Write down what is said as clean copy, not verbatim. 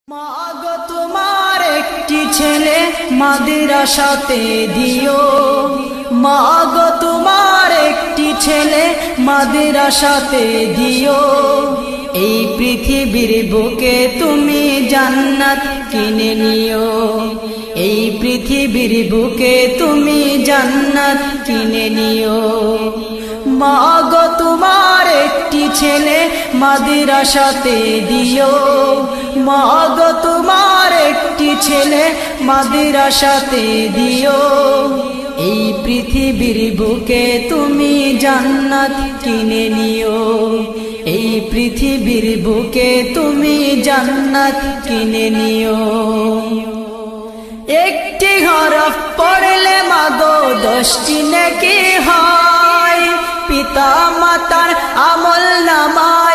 মাগো তোমার একটি ছেলে মাদ্রাসাতে দিও, মাগো তোমার একটি ছেলে মাদ্রাসাতে দিও। এই পৃথিবীর বুকে তুমি জান্নাত কিনে নিও, এই পৃথিবীর বুকে তুমি জান্নাত কিনে নিও। মাগো তোমার একটি ছেলে মাদ্রাসাতে দিও, মাগো তোমার একটি ছেলে মাদ্রাসাতে দিও। এই পৃথিবীর বুকে তুমি জান্নাত কিনে নিও, এই পৃথিবীর বুকে তুমি জান্নাত কিনে নিও। একটি হরফ পড়লে মাগো 10টি নেকি হয়, পিতা মাতার আমল নামায়